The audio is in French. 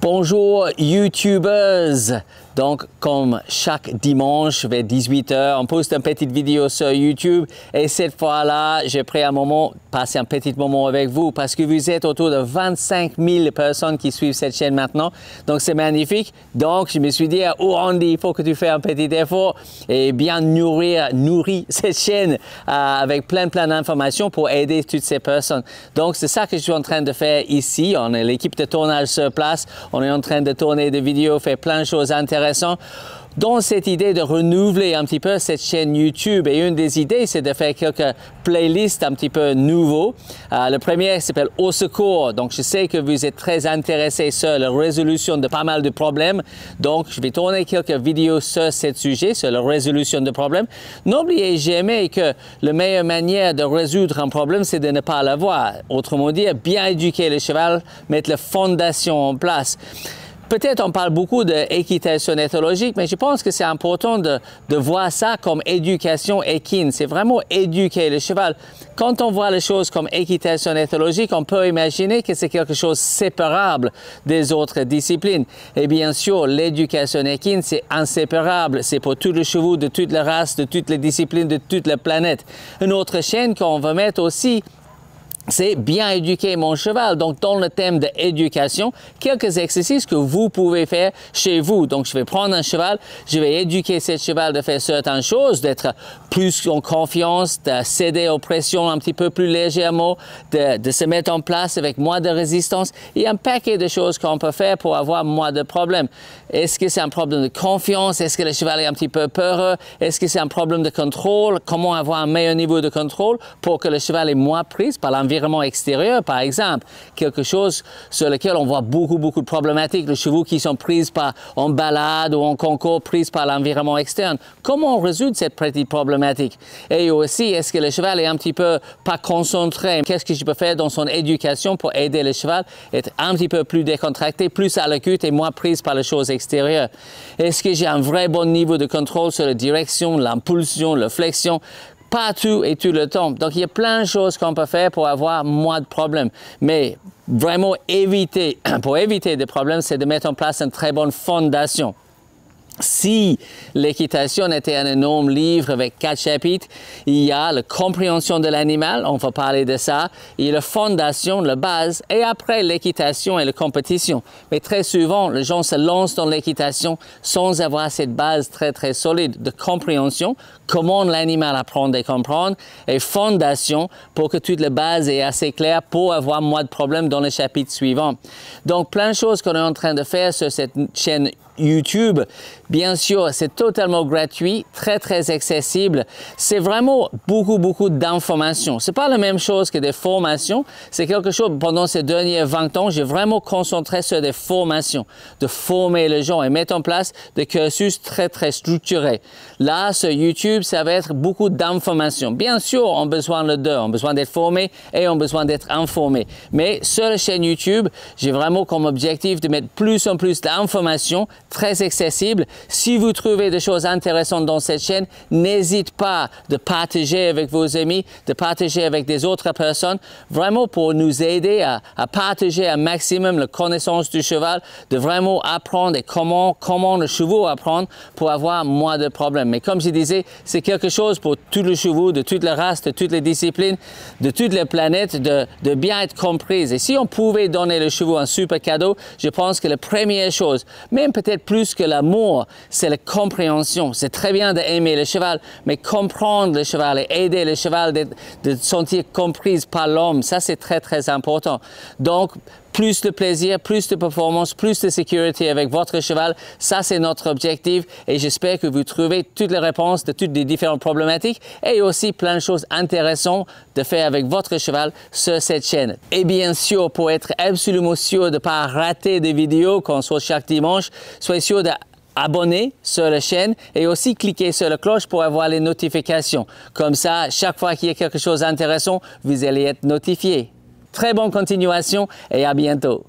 Bonjour YouTubers! Donc, comme chaque dimanche vers 18 h, on poste une petite vidéo sur YouTube et cette fois-là, j'ai pris un moment, passer un petit moment avec vous parce que vous êtes autour de 25 000 personnes qui suivent cette chaîne maintenant. Donc, c'est magnifique. Donc, je me suis dit, oh Andy, il faut que tu fasses un petit effort et bien nourrir cette chaîne avec plein d'informations pour aider toutes ces personnes. Donc, c'est ça que je suis en train de faire ici. On est l'équipe de tournage sur place. On est en train de tourner des vidéos, faire plein de choses intéressantes. Dans cette idée de renouveler un petit peu cette chaîne YouTube, et une des idées, c'est de faire quelques playlists un petit peu nouveaux. Le premier s'appelle Au secours. Donc, je sais que vous êtes très intéressés sur la résolution de pas mal de problèmes. Donc, je vais tourner quelques vidéos sur ce sujet, sur la résolution de problèmes. N'oubliez jamais que la meilleure manière de résoudre un problème, c'est de ne pas l'avoir. Autrement dit, bien éduquer le cheval, mettre la fondation en place. Peut-être on parle beaucoup d'équitation éthologique, mais je pense que c'est important de voir ça comme éducation équine. C'est vraiment éduquer le cheval. Quand on voit les choses comme équitation éthologique, on peut imaginer que c'est quelque chose de séparable des autres disciplines. Et bien sûr, l'éducation équine, c'est inséparable. C'est pour tous les chevaux de toutes les races, de toutes les disciplines, de toute la planète. Une autre chaîne qu'on va mettre aussi, c'est bien éduquer mon cheval. Donc, dans le thème de l'éducation, quelques exercices que vous pouvez faire chez vous. Donc, je vais prendre un cheval, je vais éduquer ce cheval de faire certaines choses, d'être plus en confiance, de céder aux pressions un petit peu plus légèrement, de se mettre en place avec moins de résistance. Il y a un paquet de choses qu'on peut faire pour avoir moins de problèmes. Est-ce que c'est un problème de confiance? Est-ce que le cheval est un petit peu peureux? Est-ce que c'est un problème de contrôle? Comment avoir un meilleur niveau de contrôle pour que le cheval est moins pris par l'environnement extérieur, par exemple, quelque chose sur lequel on voit beaucoup de problématiques, les chevaux qui sont prises en balade ou en concours, prises par l'environnement externe. Comment on résout cette petite problématique? Et aussi, est-ce que le cheval est un petit peu pas concentré? Qu'est-ce que je peux faire dans son éducation pour aider le cheval à être un petit peu plus décontracté, plus à l'écoute et moins prise par les choses extérieures? Est-ce que j'ai un vrai bon niveau de contrôle sur la direction, l'impulsion, la flexion? Pas tout et tout le temps. Donc, il y a plein de choses qu'on peut faire pour avoir moins de problèmes. Mais vraiment pour éviter des problèmes, c'est de mettre en place une très bonne fondation. Si l'équitation était un énorme livre avec 4 chapitres, il y a la compréhension de l'animal, on va parler de ça, il y a la fondation, la base, et après l'équitation et la compétition. Mais très souvent, les gens se lancent dans l'équitation sans avoir cette base très solide de compréhension, comment l'animal apprend à comprendre, et fondation pour que toute la base est assez claire pour avoir moins de problèmes dans les chapitres suivants. Donc, plein de choses qu'on est en train de faire sur cette chaîne YouTube. Bien sûr, c'est totalement gratuit, très accessible. C'est vraiment beaucoup d'informations. C'est pas la même chose que des formations. C'est quelque chose, pendant ces derniers 20 ans, j'ai vraiment concentré sur des formations, de former les gens et mettre en place des cursus très structurés. Là, sur YouTube, ça va être beaucoup d'informations. Bien sûr, on a besoin de deux. On a besoin d'être formé et on a besoin d'être informé. Mais sur la chaîne YouTube, j'ai vraiment comme objectif de mettre plus en plus d'informations très accessibles. Si vous trouvez des choses intéressantes dans cette chaîne, n'hésitez pas de partager avec vos amis, de partager avec des autres personnes, vraiment pour nous aider à partager un maximum la connaissance du cheval, de vraiment apprendre et comment le cheval apprend pour avoir moins de problèmes. Mais comme je disais, c'est quelque chose pour tous les chevaux, de toutes les races, de toutes les disciplines, de toutes les planètes, de bien être comprise. Et si on pouvait donner le cheval un super cadeau, je pense que la première chose, même peut-être plus que l'amour, c'est la compréhension. C'est très bien d'aimer le cheval, mais comprendre le cheval et aider le cheval de sentir comprise par l'homme, ça c'est très important. Donc, plus de plaisir, plus de performance, plus de sécurité avec votre cheval, ça c'est notre objectif et j'espère que vous trouvez toutes les réponses de toutes les différentes problématiques et aussi plein de choses intéressantes de faire avec votre cheval sur cette chaîne. Et bien sûr, pour être absolument sûr de ne pas rater des vidéos qu'on sort chaque dimanche, soyez sûr d'abonner sur la chaîne et aussi cliquer sur la cloche pour avoir les notifications. Comme ça, chaque fois qu'il y a quelque chose d'intéressant, vous allez être notifié. Très bonne continuation et à bientôt.